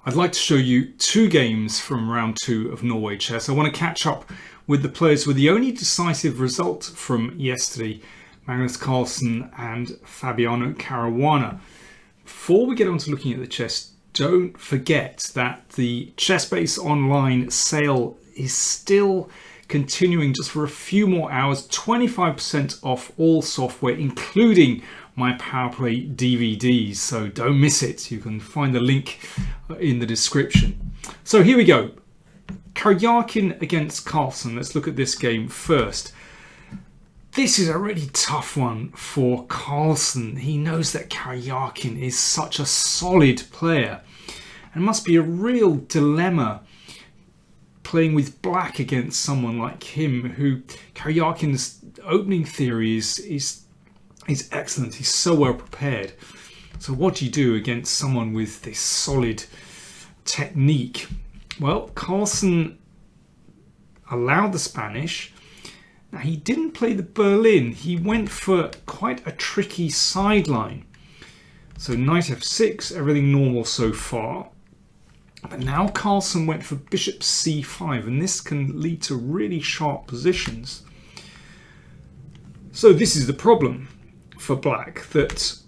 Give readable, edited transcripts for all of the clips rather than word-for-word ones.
I'd like to show you two games from round 2 of Norway chess. I want to catch up with the players with the only decisive result from yesterday, Magnus Carlsen and Fabiano Caruana. Before we get on to looking at the chess, don't forget that the ChessBase online sale is still continuing just for a few more hours. 25% off all software, including my PowerPlay DVDs, so don't miss it. You can find the link in the description. So here we go. Karjakin against Carlsen. Let's look at this game first. This is a really tough one for Carlsen. He knows that Karjakin is such a solid player. And it must be a real dilemma playing with black against someone like him, who Karjakin's opening theory is excellent. He's so well prepared. So what do you do against someone with this solid technique? Well, Carlsen allowed the Spanish. Now, he didn't play the Berlin. He went for quite a tricky sideline. So knight f6, everything normal so far. But now Carlsen went for bishop c5, and this can lead to really sharp positions. So this is the problem for black, that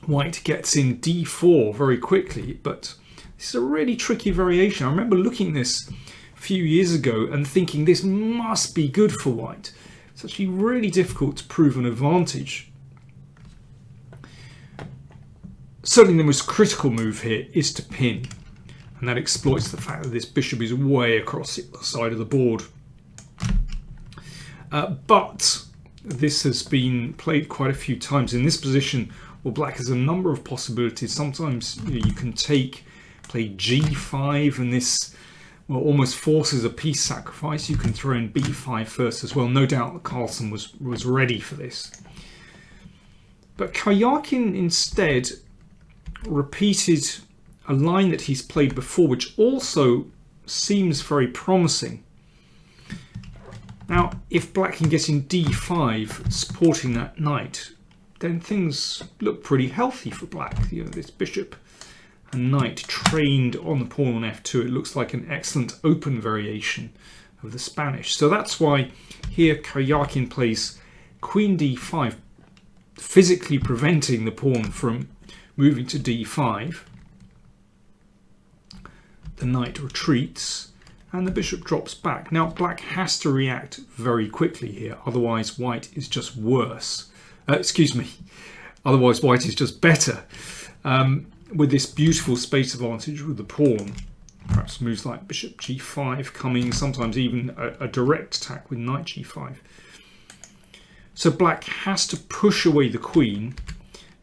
white gets in d4 very quickly, but this is a really tricky variation. I remember looking at this a few years ago and thinking this must be good for white. It's actually really difficult to prove an advantage. Certainly the most critical move here is to pin, and that exploits the fact that this bishop is way across the side of the board. But this has been played quite a few times. In this position, well, black has a number of possibilities. Sometimes you can play g5, and this almost forces a piece sacrifice. You can throw in b5 first as well. No doubt that Carlsen was ready for this. But Karjakin instead repeated a line that he's played before, which also seems very promising. Now, if black can get in d5, supporting that knight, then things look pretty healthy for black. You know, this bishop and knight trained on the pawn on f2. It looks like an excellent open variation of the Spanish. So that's why here Karjakin plays queen d5, physically preventing the pawn from moving to d5. The knight retreats, and the bishop drops back. Now black has to react very quickly here, otherwise white is just worse. Otherwise white is just better. With this beautiful space advantage with the pawn, perhaps moves like bishop g5 coming, sometimes even a direct attack with knight g5. So black has to push away the queen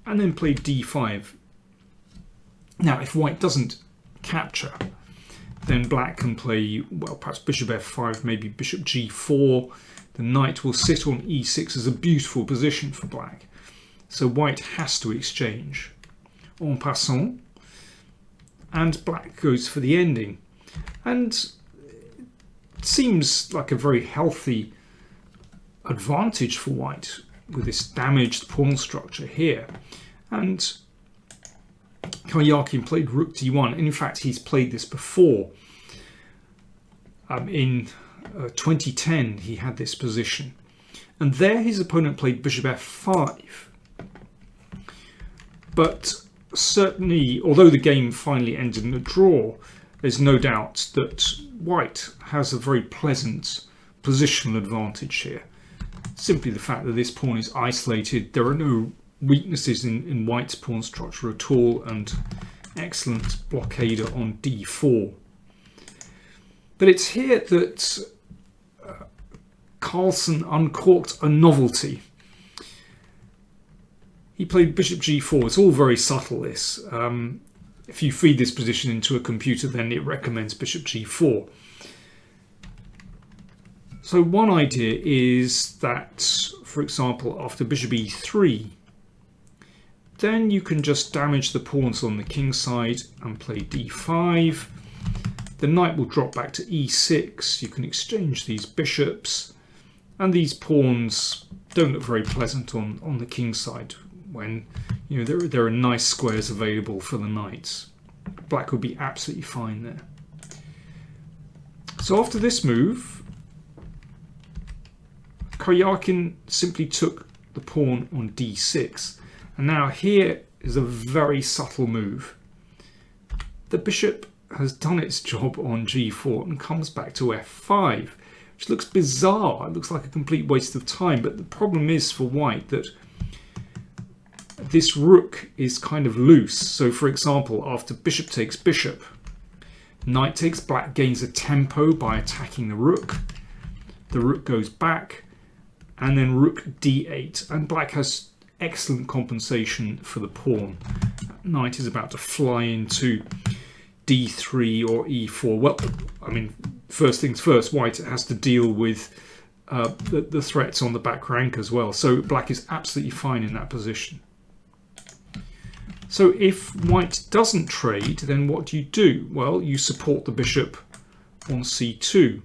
and then play d5. Now if white doesn't capture, then black can play, well, perhaps bishop f5, maybe bishop g4. The knight will sit on e6 as a beautiful position for black. So white has to exchange en passant, and black goes for the ending. And it seems like a very healthy advantage for white with this damaged pawn structure here. And Karjakin played rook d1, and in fact he's played this before. In 2010 he had this position, and there his opponent played bishop f5. But certainly, although the game finally ended in a draw, there's no doubt that white has a very pleasant positional advantage here. Simply the fact that this pawn is isolated, there are no weaknesses in white's pawn structure at all, and excellent blockader on d4. But it's here that Carlsen uncorked a novelty. He played bishop g4. It's all very subtle, this. If you feed this position into a computer, then it recommends bishop g4. So one idea is that, for example, after bishop e3, then you can just damage the pawns on the king side and play d5. The knight will drop back to e6. You can exchange these bishops, and these pawns don't look very pleasant on the king side when there are nice squares available for the knights. black would be absolutely fine there. So after this move, Karjakin simply took the pawn on d6. And now here is a very subtle move. The bishop has done its job on g4 and comes back to f5, which looks bizarre. It looks like a complete waste of time. But the problem is for white that this rook is kind of loose. So for example, after bishop takes bishop, knight takes black, gains a tempo by attacking the rook. The rook goes back, and then rook d8. And black has excellent compensation for the pawn. Knight is about to fly into d3 or e4. Well, I mean, first things first, white has to deal with the threats on the back rank as well. So black is absolutely fine in that position. So if white doesn't trade, then what do? Well, you support the bishop on c2.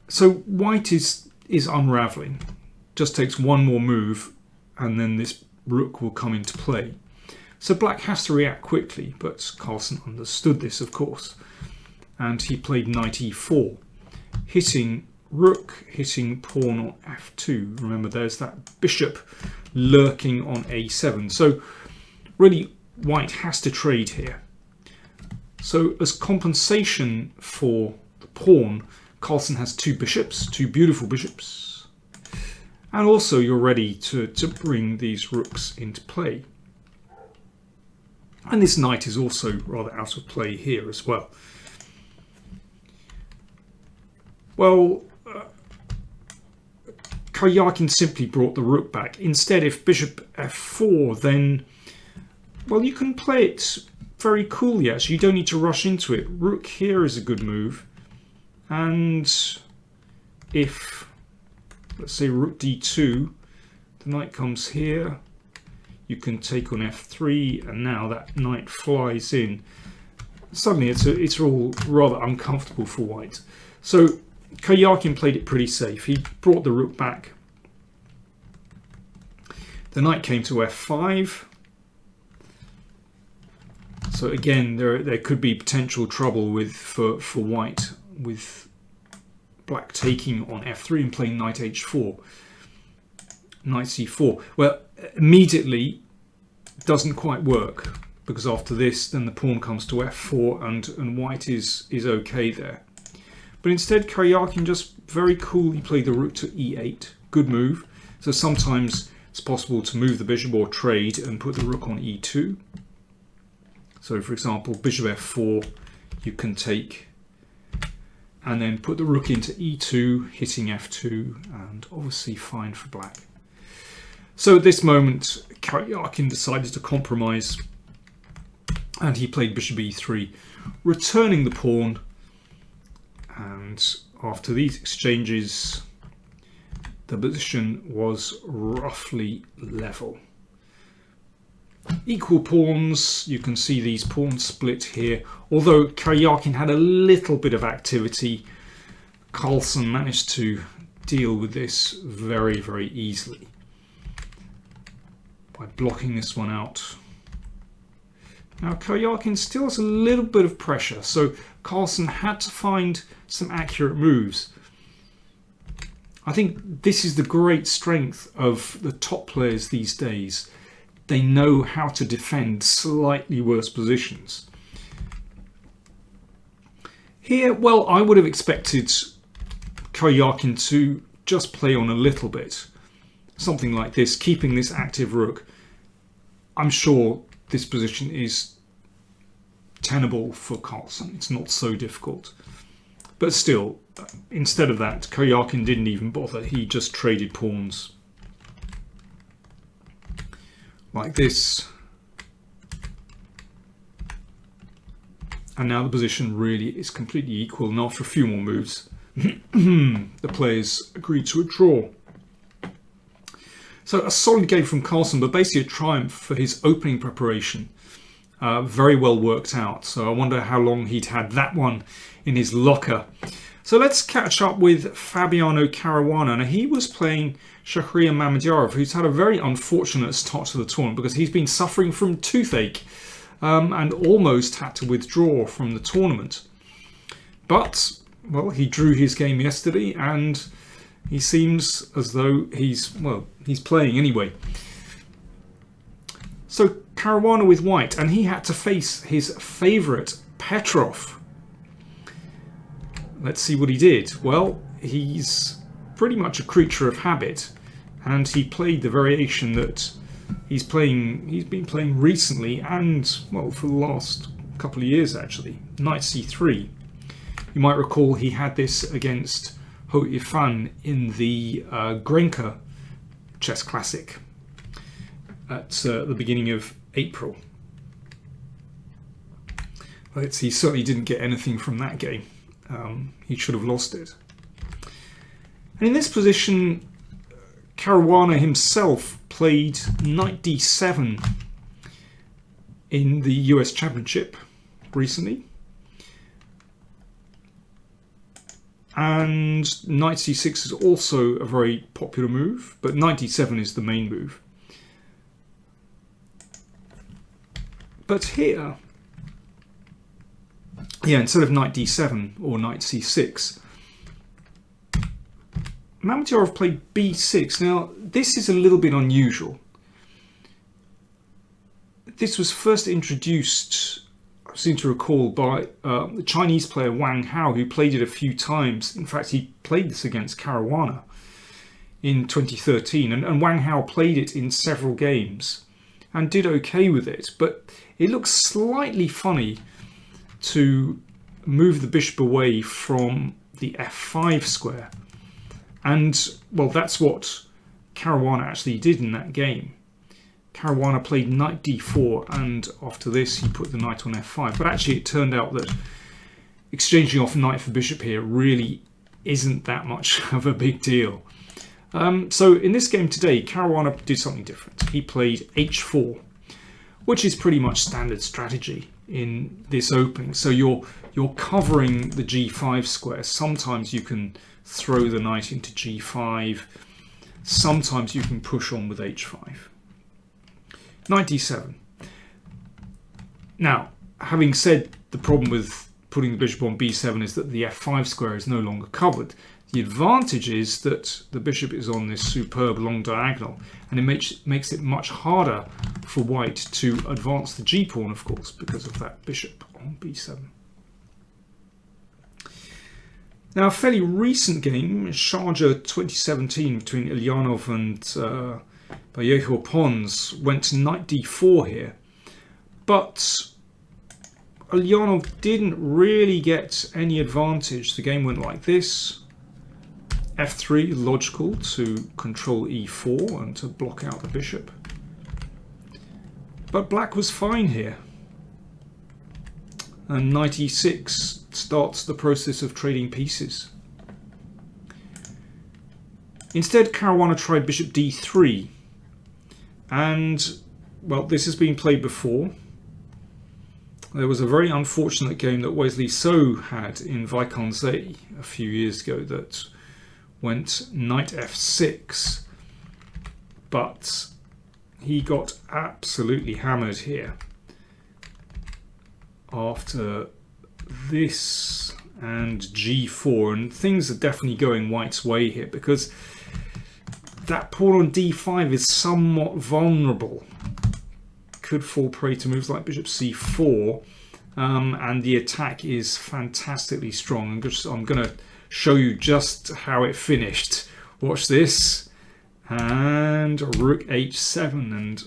So white is unraveling. Just takes one more move and then this rook will come into play. So black has to react quickly, but Carlsen understood this, of course. And he played knight e4, hitting rook, hitting pawn on f2. Remember, there's that bishop lurking on a7. So really, white has to trade here. So as compensation for the pawn, Carlsen has two bishops, two beautiful bishops. And also you're ready to bring these rooks into play. And this knight is also rather out of play here as well. Well, Karjakin simply brought the rook back. Instead, if bishop f4, then, well, you can play it very coolly, actually. You don't need to rush into it. Rook here is a good move. And if, let's say, rook d2, the knight comes here. You can take on f3, and now that knight flies in. Suddenly, it's all rather uncomfortable for white. So Karjakin played it pretty safe. He brought the rook back. The knight came to f5. So again, there could be potential trouble for white with black taking on f3 and playing knight h4. Knight c4. Well, immediately doesn't quite work, because after this then the pawn comes to f4 and white is okay there. But instead Karjakin just very coolly played the rook to e8. Good move. So sometimes it's possible to move the bishop or trade and put the rook on e2. So for example, bishop f4, you can take and then put the rook into e2, hitting f2, and obviously fine for black. So at this moment, Karjakin decided to compromise, and he played bishop e3, returning the pawn. And after these exchanges, the position was roughly level. Equal pawns, you can see these pawns split here. Although Karjakin had a little bit of activity, Carlsen managed to deal with this very, very easily by blocking this one out. Now Karjakin still has a little bit of pressure, so Carlsen had to find some accurate moves. I think this is the great strength of the top players these days. They know how to defend slightly worse positions. Here, well, I would have expected Karjakin to just play on a little bit. Something like this, keeping this active rook. I'm sure this position is tenable for Carlsen. It's not so difficult. But still, instead of that, Karjakin didn't even bother. He just traded pawns. Like this. And now the position really is completely equal. And after a few more moves, the players agreed to a draw. So a solid game from Carlsen, but basically a triumph for his opening preparation. Very well worked out. So I wonder how long he'd had that one in his locker. So let's catch up with Fabiano Caruana. Now, he was playing Shahriar Mamedyarov, who's had a very unfortunate start to the tournament because he's been suffering from toothache and almost had to withdraw from the tournament. But, well, he drew his game yesterday and he seems as though he's playing anyway. So Caruana with white, and he had to face his favourite Petrov. Let's see what he did. Well, he's pretty much a creature of habit, and he played the variation that he's been playing recently and, well, for the last couple of years actually, knight c3. You might recall he had this against Ho Ifan in the Grenka Chess Classic at the beginning of April. He certainly didn't get anything from that game. He should have lost it. And in this position, Caruana himself played knight d7 in the US Championship recently. And knight c6 is also a very popular move, but knight d7 is the main move. But here, instead of knight d7 or knight c6, Mamedyarov played b6. Now, this is a little bit unusual. This was first introduced, I seem to recall, by the Chinese player Wang Hao, who played it a few times. In fact, he played this against Caruana in 2013, and Wang Hao played it in several games and did okay with it. But it looks slightly funny to move the bishop away from the f5 square. And, well, that's what Caruana actually did in that game. Caruana played knight d4, and after this he put the knight on f5. But actually it turned out that exchanging off knight for bishop here really isn't that much of a big deal. So in this game today, Caruana did something different. He played h4, which is pretty much standard strategy in this opening. So you're covering the g5 square. Sometimes you can throw the knight into g5. Sometimes you can push on with h5. Knight d7. Now, having said the problem with putting the bishop on b7 is that the f5 square is no longer covered. The advantage is that the bishop is on this superb long diagonal, and it makes it much harder for white to advance the g-pawn, of course, because of that bishop on b7. Now, a fairly recent game, Sharjah 2017, between Ilyanov and Vallejo Pons, went to knight d4 here. But Ilyanov didn't really get any advantage. The game went like this. f3, logical to control e4 and to block out the bishop. But black was fine here. And knight e6 starts the process of trading pieces. Instead, Caruana tried bishop d3. And, well, this has been played before. There was a very unfortunate game that Wesley So had in Vaikonze a few years ago that went knight f6. But he got absolutely hammered here after this and g4, and things are definitely going white's way here because that pawn on d5 is somewhat vulnerable. Could fall prey to moves like bishop c4, and the attack is fantastically strong. I'm going to show you just how it finished. Watch this, and rook h7, and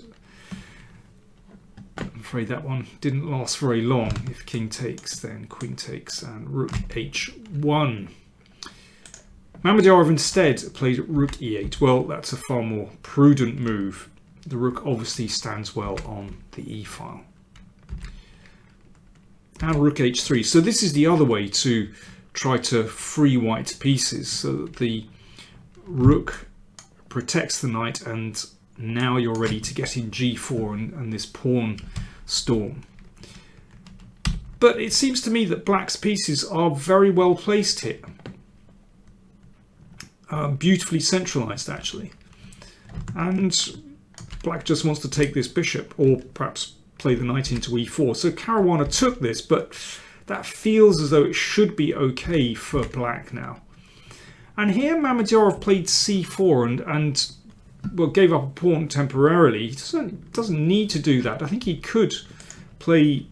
I'm afraid that one didn't last very long. If king takes, then queen takes, and rook h1. Mamedyarov instead played rook e8. Well, that's a far more prudent move. The rook obviously stands well on the e file. And rook h3. So this is the other way to try to free white pieces, so that the rook protects the knight, and now you're ready to get in g4 and this pawn storm. But it seems to me that black's pieces are very well placed here. beautifully centralized actually. And black just wants to take this bishop, or perhaps play the knight into e4. So Caruana took this, but that feels as though it should be okay for black now. And here Mamedyarov played c4 and well, gave up a pawn temporarily. He doesn't need to do that. I think he could play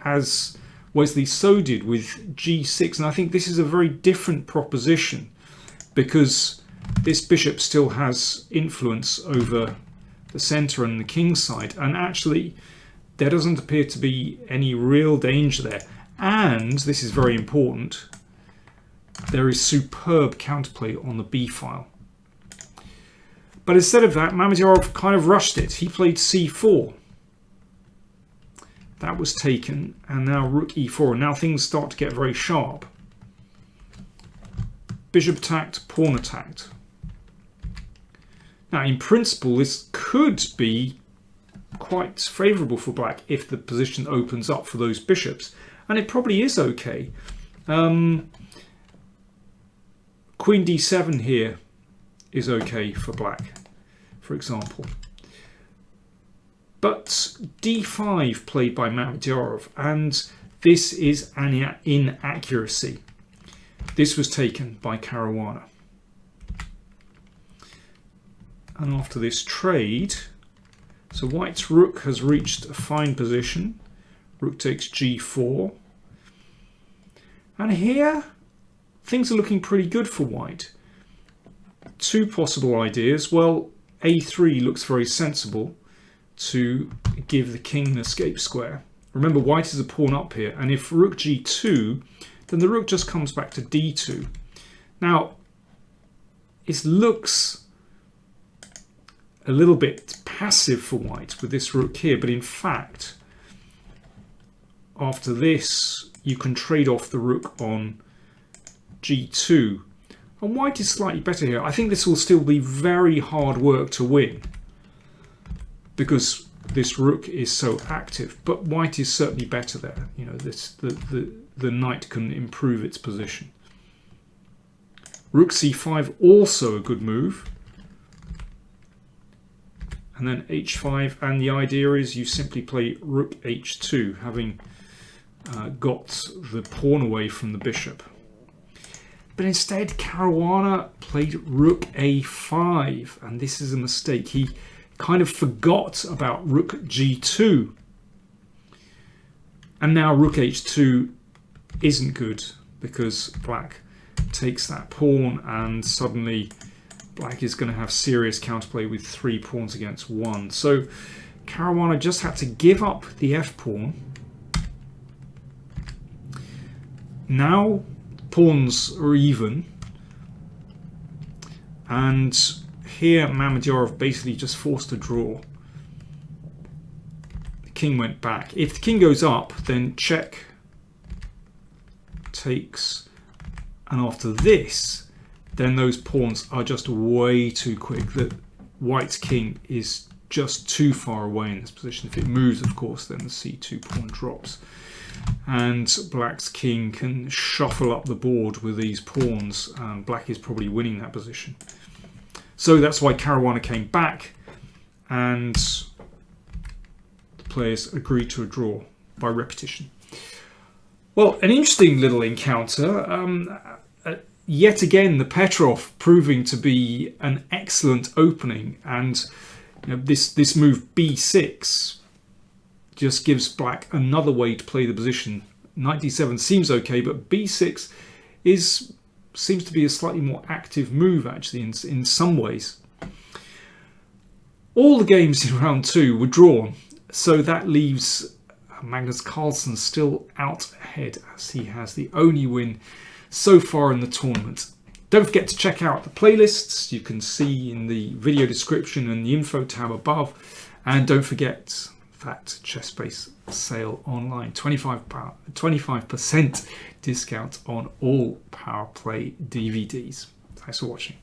as Wesley So did with g6, and I think this is a very different proposition because this bishop still has influence over the center and the king's side, and actually there doesn't appear to be any real danger there. And this is very important, there is superb counterplay on the b file. But instead of that, Mamedyarov kind of rushed it. He played c4. That was taken, and now rook e4. And now things start to get very sharp. Bishop attacked, pawn attacked. Now, in principle, this could be quite favourable for black if the position opens up for those bishops. And it probably is okay. Queen d7 here is okay for black, for example. But d5 played by Mamedyarov, and this is an inaccuracy. This was taken by Caruana. And after this trade, so white's rook has reached a fine position. Rook takes g4. And here, things are looking pretty good for white. Two possible ideas. Well, a3 looks very sensible to give the king an escape square. Remember, white is a pawn up here, and if rook g2, then the rook just comes back to d2. Now, it looks a little bit passive for white with this rook here, but in fact, after this, you can trade off the rook on g2. And white is slightly better here. I think this will still be very hard work to win because this rook is so active. But white is certainly better there. You know, the knight can improve its position. Rook c5, also a good move. And then h5, and the idea is you simply play rook h2, having got the pawn away from the bishop. But instead, Caruana played rook a5, and this is a mistake. He kind of forgot about rook g2. And now rook h2 isn't good because black takes that pawn, and suddenly black is going to have serious counterplay with 3 pawns against 1. So Caruana just had to give up the f-pawn. Now pawns are even, and here Mamedyarov basically just forced a draw. The king went back. If the king goes up, then check takes, and after this, then those pawns are just way too quick. That white's king is just too far away in this position. If it moves, of course, then the c2 pawn drops. And black's king can shuffle up the board with these pawns. Black is probably winning that position. So that's why Caruana came back, and the players agreed to a draw by repetition. Well, an interesting little encounter. Yet again, the Petrov proving to be an excellent opening, and you know, this move b6 just gives black another way to play the position. Knight d7 seems okay, but b6 seems to be a slightly more active move actually in some ways. All the games in round 2 were drawn, so that leaves Magnus Carlsen still out ahead, as he has the only win so far in the tournament. Don't forget to check out the playlists you can see in the video description and the info tab above, and don't forget that ChessBase sale online, 25% discount on all PowerPlay DVDs. Thanks for watching.